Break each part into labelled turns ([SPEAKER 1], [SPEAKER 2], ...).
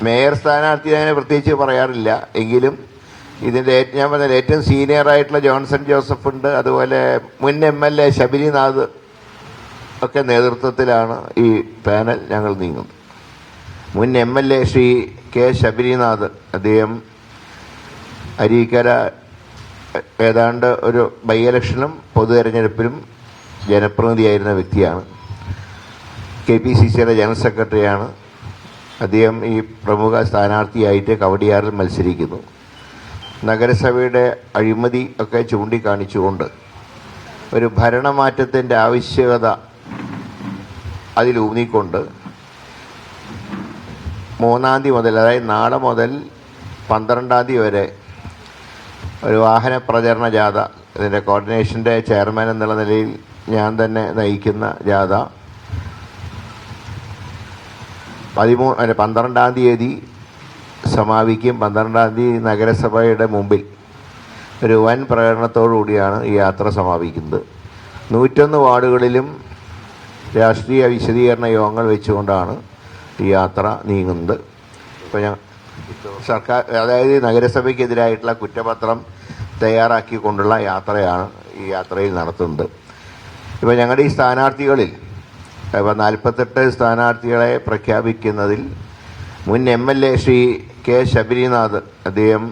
[SPEAKER 1] Mayor സ്ഥാനാർത്ഥി അങ്ങനെ പ്രത്യേകിച്ച് പറയാറില്ല. എങ്കിലും ഇതിൻ്റെ ഞാൻ പറഞ്ഞ ഏറ്റവും സീനിയറായിട്ടുള്ള ജോൺസൺ ജോസഫ് ഉണ്ട്, അതുപോലെ മുൻ MLA ശബരിനാഥ് ഒക്കെ നേതൃത്വത്തിലാണ് ഈ പാനൽ ഞങ്ങൾ നീങ്ങുന്നത്. മുൻ MLA ശ്രീ കെ ശബരിനാഥ്, അദ്ദേഹം അരീക്കര ഏതാണ്ട് ഒരു ബൈ ഇലക്ഷനും പൊതു തെരഞ്ഞെടുപ്പിലും ജനപ്രതിനിധിയായിരുന്ന വ്യക്തിയാണ്. KPCCയുടെ ജനറൽ സെക്രട്ടറിയാണ്. അദ്ദേഹം ഈ പ്രമുഖ സ്ഥാനാർത്ഥിയായിട്ട് കവടിയാറിൽ മത്സരിക്കുന്നു. നഗരസഭയുടെ അഴിമതി ഒക്കെ ചൂണ്ടിക്കാണിച്ചുകൊണ്ട് ഒരു ഭരണമാറ്റത്തിൻ്റെ ആവശ്യകത അതിലൂന്നിക്കൊണ്ട് 3-ാം തീയതി മുതൽ, അതായത് നാളെ മുതൽ 12-ാം തീയതി വരെ ഒരു വാഹന പ്രചരണ ജാഥ, ഇതിൻ്റെ കോർഡിനേഷൻ്റെ ചെയർമാൻ എന്നുള്ള നിലയിൽ ഞാൻ തന്നെ നയിക്കുന്ന ജാഥ 12-ാം തീയതി സമാപിക്കും. 12-ാം തീയതി നഗരസഭയുടെ മുമ്പിൽ ഒരു വൻ പ്രകടനത്തോടു കൂടിയാണ് ഈ യാത്ര സമാപിക്കുന്നത്. 101 വാർഡുകളിലും രാഷ്ട്രീയ വിശദീകരണ യോഗങ്ങൾ വെച്ചുകൊണ്ടാണ് ഈ യാത്ര നീങ്ങുന്നത്. ഇപ്പോൾ സർക്കാർ, അതായത് നഗരസഭയ്ക്കെതിരായിട്ടുള്ള കുറ്റപത്രം തയ്യാറാക്കിക്കൊണ്ടുള്ള യാത്രയാണ് ഈ യാത്രയിൽ നടത്തുന്നത്. ഇപ്പോൾ ഞങ്ങളുടെ ഈ സ്ഥാനാർത്ഥികളിൽ ഇപ്പോൾ 48 സ്ഥാനാർത്ഥികളെ പ്രഖ്യാപിക്കുന്നതിൽ മുൻ MLA ശ്രീ കെ ശബരിനാഥ്, അദ്ദേഹം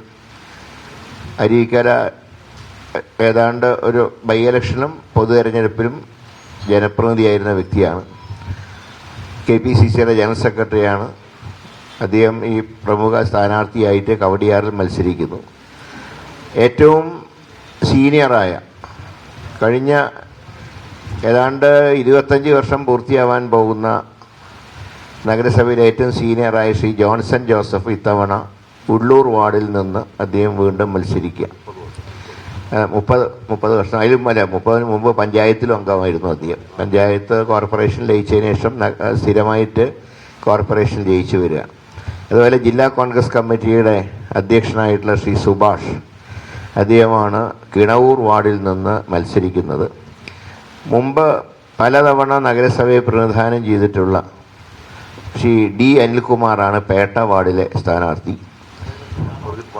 [SPEAKER 1] അരീക്കര ഏതാണ്ട് ഒരു ബൈ ഇലക്ഷനും പൊതു തെരഞ്ഞെടുപ്പിലും ജനപ്രതിനിധിയായിരുന്ന വ്യക്തിയാണ്. KPCCയുടെ ജനറൽ സെക്രട്ടറിയാണ്. അദ്ദേഹം ഈ പ്രമുഖ സ്ഥാനാർത്ഥിയായിട്ട് കവടിയാറിൽ മത്സരിക്കുന്നു. ഏറ്റവും സീനിയറായ, കഴിഞ്ഞ ഏതാണ്ട് 25 വർഷം പൂർത്തിയാവാൻ പോകുന്ന നഗരസഭയിലെ ഏറ്റവും സീനിയറായ ശ്രീ ജോൺസൺ ജോസഫ് ഇത്തവണ ഉള്ളൂർ വാർഡിൽ നിന്ന് അദ്ദേഹം വീണ്ടും മത്സരിക്കുക. 30 വർഷം, അതിലും അല്ല 30-ന് മുമ്പ് പഞ്ചായത്തിലും അംഗമായിരുന്നു അദ്ദേഹം. പഞ്ചായത്ത് കോർപ്പറേഷൻ ലയിച്ചതിന് ശേഷം സ്ഥിരമായിട്ട് കോർപ്പറേഷൻ ജയിച്ചു വരിക. അതുപോലെ ജില്ലാ കോൺഗ്രസ് കമ്മിറ്റിയുടെ അധ്യക്ഷനായിട്ടുള്ള ശ്രീ സുഭാഷ്, അദ്ദേഹമാണ് കിണവൂർ വാർഡിൽ നിന്ന് മത്സരിക്കുന്നത്. മുമ്പ് പലതവണ നഗരസഭയെ പ്രതിനിധാനം ചെയ്തിട്ടുള്ള ശ്രീ D അനിൽകുമാറാണ് പേട്ട വാർഡിലെ സ്ഥാനാർത്ഥി.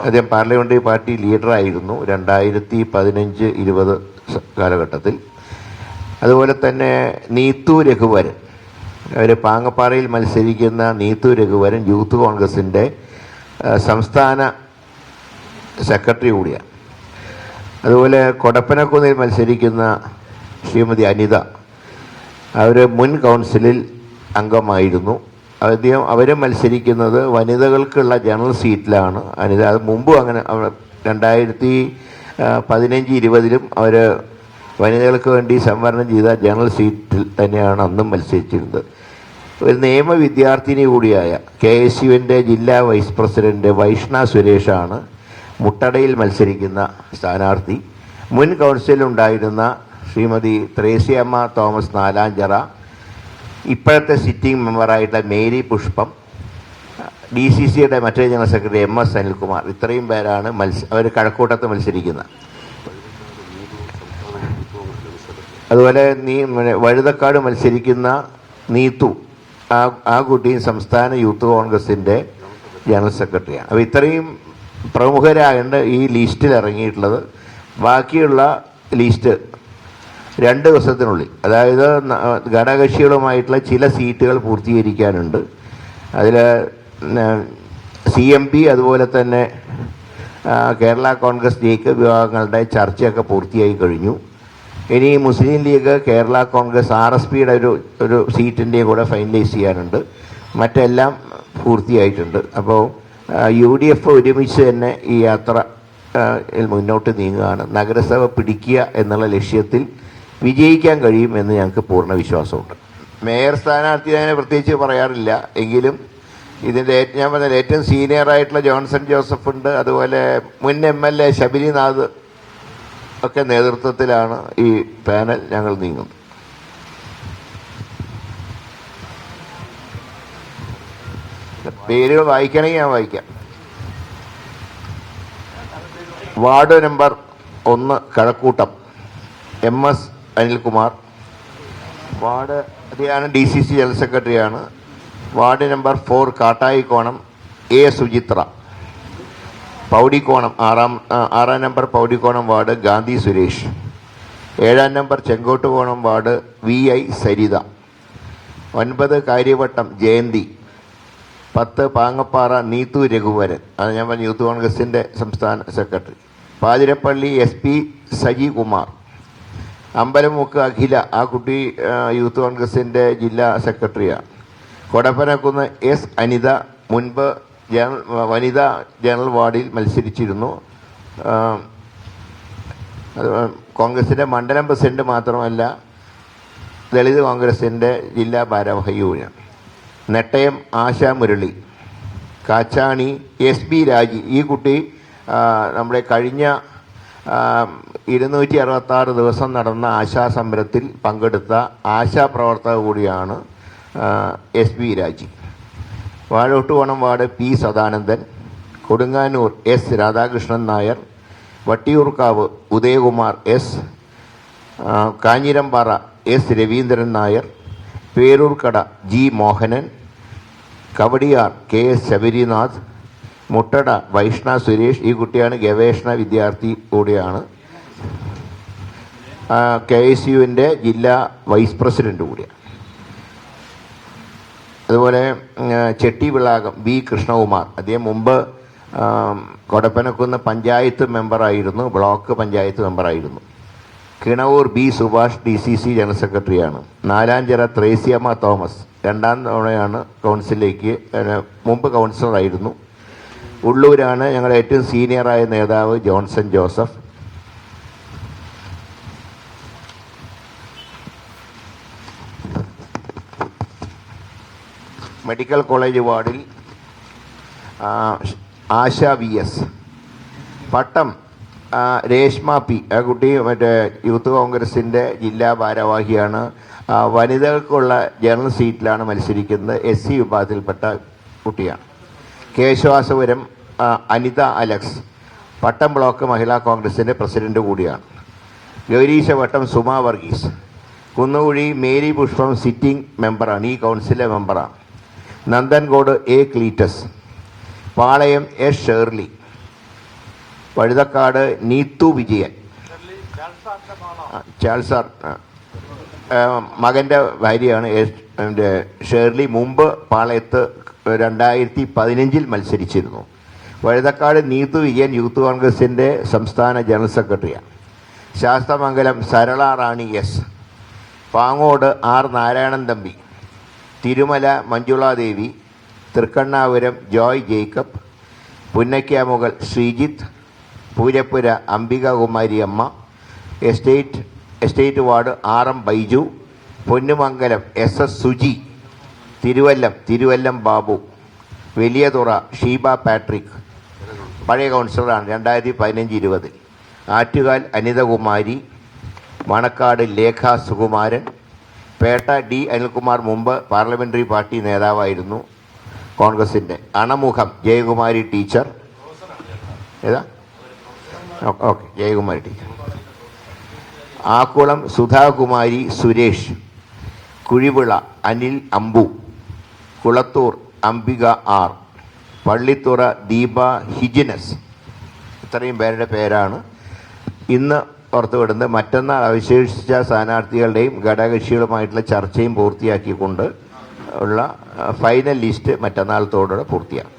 [SPEAKER 1] അദ്ദേഹം പാർലമെൻ്ററി പാർട്ടി ലീഡറായിരുന്നു 2015-20 കാലഘട്ടത്തിൽ. അതുപോലെ തന്നെ നീതു രഘുവരൻ, അവർ പാങ്ങപ്പാറയിൽ മത്സരിക്കുന്ന നീതു രഘുവരൻ യൂത്ത് കോൺഗ്രസിൻ്റെ സംസ്ഥാന സെക്രട്ടറി കൂടിയാണ്. അതുപോലെ കൊടപ്പനക്കുന്നിൽ മത്സരിക്കുന്ന ശ്രീമതി അനിത, അവർ മുൻ കൗൺസിലിൽ അംഗമായിരുന്നു. അവർ മത്സരിക്കുന്നത് വനിതകൾക്കുള്ള ജനറൽ സീറ്റിലാണ്. അനിത അത് മുമ്പും അങ്ങനെ 2015-20ലും അവർ വനിതകൾക്ക് വേണ്ടി സംവരണം ചെയ്ത ജനറൽ സീറ്റിൽ തന്നെയാണ് അന്നും മത്സരിച്ചിരുന്നത്. ഒരു നിയമ വിദ്യാർത്ഥിനി കൂടിയായ KSUവിൻ്റെ ജില്ലാ വൈസ് പ്രസിഡന്റ് വൈഷ്ണ സുരേഷാണ് മുട്ടടയിൽ മത്സരിക്കുന്ന സ്ഥാനാർത്ഥി. മുൻ കൗൺസിലുണ്ടായിരുന്ന ശ്രീമതി ത്രേസ്യമ്മ തോമസ് നാലാഞ്ചിറ, ഇപ്പോഴത്തെ സിറ്റിംഗ് മെമ്പറായിട്ടുള്ള മേരി പുഷ്പം, DCCയുടെ മറ്റൊരു ജനറൽ സെക്രട്ടറി MS അനിൽകുമാർ, ഇത്രയും പേരാണ് അവർ കഴക്കൂട്ടത്ത് മത്സരിക്കുന്നത്. അതുപോലെ വഴുതക്കാട് മത്സരിക്കുന്ന നീതു, ആ കുട്ടിയും സംസ്ഥാന യൂത്ത് കോൺഗ്രസിൻ്റെ ജനറൽ സെക്രട്ടറിയാണ്. അപ്പോൾ ഇത്രയും പ്രമുഖരായതുകൊണ്ട് ഈ ലിസ്റ്റിൽ ഇറങ്ങിയിട്ടുള്ളത്. ബാക്കിയുള്ള ലിസ്റ്റ് 2 ദിവസത്തിനുള്ളിൽ, അതായത് ഘടകകക്ഷികളുമായിട്ടുള്ള ചില സീറ്റുകൾ പൂർത്തീകരിക്കാനുണ്ട്. അതിൽ CMP അതുപോലെ തന്നെ കേരള കോൺഗ്രസ് ജേക്കബ് വിഭാഗങ്ങളുടെ ചർച്ചയൊക്കെ പൂർത്തിയായി കഴിഞ്ഞു. ഇനി മുസ്ലിം ലീഗ്, കേരള കോൺഗ്രസ്, RSPയുടെ ഒരു സീറ്റിൻ്റെയും കൂടെ ഫൈനലൈസ് ചെയ്യാനുണ്ട്. മറ്റെല്ലാം പൂർത്തിയായിട്ടുണ്ട്. അപ്പോൾ UDF ഒരുമിച്ച് തന്നെ ഈ യാത്ര മുന്നോട്ട് നീങ്ങുകയാണ്. നഗരസഭ പിടിക്കുക എന്നുള്ള ലക്ഷ്യത്തിൽ വിജയിക്കാൻ കഴിയും എന്ന് ഞങ്ങൾക്ക് പൂർണ്ണ വിശ്വാസമുണ്ട്. മേയർ സ്ഥാനാർത്ഥി അങ്ങനെ പ്രത്യേകിച്ച് പറയാറില്ല. എങ്കിലും ഇതിൻ്റെ ഞാൻ പറഞ്ഞ ഏറ്റവും സീനിയറായിട്ടുള്ള ജോൺസൺ ജോസഫ് ഉണ്ട്, അതുപോലെ മുൻ MLA ശബരിനാഥ് ഒക്കെ നേതൃത്വത്തിലാണ് ഈ പാനൽ ഞങ്ങൾ നീങ്ങുന്നത്. പേരുകൾ വായിക്കണമെങ്കിൽ ഞാൻ വായിക്കാം. Ward number 1 Kazhakkoottam MS Anilkumar. അദ്ദേഹമാണ് DCC ജനറൽ സെക്രട്ടറിയാണ്. Ward number 4 Kattayikkonam A Suchitra. Poudikkonam ആറാം നമ്പർ പൗടിക്കോണം വാർഡ് ഗാന്ധി സുരേഷ്. 7-ാം number Chenkottukonam ward VI Saritha. 9 Kariavattom Jayanthi. 10 Pangappara Neethu Raghuvaran. അത് ഞാൻ പറഞ്ഞ യൂത്ത് കോൺഗ്രസിൻ്റെ സംസ്ഥാന സെക്രട്ടറി. പാതിരപ്പള്ളി SP സജി കുമാർ. അമ്പലമുക്ക് അഖില, ആ കുട്ടി യൂത്ത് കോൺഗ്രസിൻ്റെ ജില്ലാ സെക്രട്ടറിയാണ്. കൊടപ്പനക്കുന്ന് S അനിത, മുൻപ് വനിതാ ജനറൽ വാർഡിൽ മത്സരിച്ചിരുന്നു. കോൺഗ്രസിൻ്റെ മണ്ഡലം പ്രസിഡന്റ് മാത്രമല്ല, ദളിത് കോൺഗ്രസിൻ്റെ ജില്ലാ ഭാരവാഹിയുമാണ്. നെട്ടയം ആശ മുരളി. കാച്ചാണി SB രാജി. ഈ കുട്ടി നമ്മുടെ കഴിഞ്ഞ 266 ദിവസം നടന്ന ആശാസമരത്തിൽ പങ്കെടുത്ത ആശാപ്രവർത്തക കൂടിയാണ് SB Raji. Vazhottukonam ward P Sadanandan. Kodunganoor S Radhakrishnan Nair. Vattiyoorkavu Udayakumar S. Kanjirampara S Raveendran Nair. Peroorkada G Mohanan. Kowdiar KS Sabarinath. Muttada Vaishna Suresh. ഈ കുട്ടിയാണ് ഗവേഷണ വിദ്യാർത്ഥി കൂടിയാണ്. KSUവിൻ്റെ ജില്ലാ വൈസ് പ്രസിഡന്റ് കൂടിയാണ്. അതുപോലെ ചെട്ടിവിളാകം B കൃഷ്ണകുമാർ. അദ്ദേഹം മുമ്പ് കൊടപ്പനക്കുന്ന് പഞ്ചായത്ത് മെമ്പറായിരുന്നു, ബ്ലോക്ക് പഞ്ചായത്ത് മെമ്പറായിരുന്നു. Kinavoor B Subhash DCC general സെക്രട്ടറിയാണ്. നാലാഞ്ചിറ ത്രേസ്യമ്മ തോമസ്. 2ാം തവണയാണ് കൗൺസിലിലേക്ക്, മുമ്പ് കൗൺസിലറായിരുന്നു. ഉള്ളൂരാണ് ഞങ്ങളുടെ ഏറ്റവും സീനിയറായ നേതാവ് ജോൺസൺ ജോസഫ്. മെഡിക്കൽ കോളേജ് വാർഡിൽ ആശ VS. പട്ടം രേഷ്മ P. ആ കുട്ടി മറ്റേ യൂത്ത് കോൺഗ്രസിൻ്റെ ജില്ലാ ഭാരവാഹിയാണ്. വനിതകൾക്കുള്ള ജനറൽ സീറ്റിലാണ് മത്സരിക്കുന്നത്. SC വിഭാഗത്തിൽപ്പെട്ട കുട്ടിയാണ്. കേശവാസപുരം അനിത അലക്സ്. പട്ടം ബ്ലോക്ക് മഹിളാ കോൺഗ്രസിൻ്റെ പ്രസിഡന്റ് കൂടിയാണ്. ഗൗരീശവട്ടം സുമ വർഗീസ്. കുന്നുകുഴി മേരി പുഷ്പം സിറ്റിംഗ് മെമ്പറാണ്, ഈ കൗൺസിലെ മെമ്പറാണ്. Nanthancode A Cletus. Palayam S Shirley. Vazhuthacaud Neethu Vijayan. ചാൾസാർ മകൻ്റെ ഭാര്യയാണ് ഷേർലി. മുമ്പ് പാളയത്ത് 2015 മത്സരിച്ചിരുന്നു. വഴുതക്കാട് നീതു വിജയൻ യൂത്ത് കോൺഗ്രസിൻ്റെ സംസ്ഥാന ജനറൽ സെക്രട്ടറിയാണ്. Sasthamangalam Sarala Rani S. Pangode R Narayanan Thampi. Thirumala Manjuladevi. Thrikkannapuram Joy Jacob. Punnakkamugal Sreejith. Poojappura Ambikakumari Amma. Estate ward RM Baiju. Ponnumangalam SS Suji. Thiruvallam Babu. Valiyathura Sheeba Patrick, പഴയ കൗൺസിലറാണ്, 2015-20. ആറ്റുകാൽ അനിതകുമാരി. മണക്കാട് ലേഖ സുകുമാരൻ. പേട്ട D അനിൽകുമാർ, മുമ്പ് പാർലമെൻ്ററി പാർട്ടി നേതാവായിരുന്നു കോൺഗ്രസിൻ്റെ. അണമുഖം ജയകുമാരി ടീച്ചർ. ഏതാ? Okay, Jayakumari teacher. Akkulam Sudhakumari Suresh. Kuzhivila Anil Ambu. Kulathoor Ambika R. Pallithura Deepa Hyginus. ഇത്രയും പേരുടെ പേരാണ് ഇന്ന് പുറത്തുവിടുന്നത്. മറ്റന്നാൾ അവശേഷിച്ച സ്ഥാനാർത്ഥികളുടെയും ഘടകകക്ഷികളുമായിട്ടുള്ള ചർച്ചയും പൂർത്തിയാക്കിക്കൊണ്ട് ഉള്ള ഫൈനൽ ലിസ്റ്റ് മറ്റന്നാളത്തോടെ പൂർത്തിയാക്കും.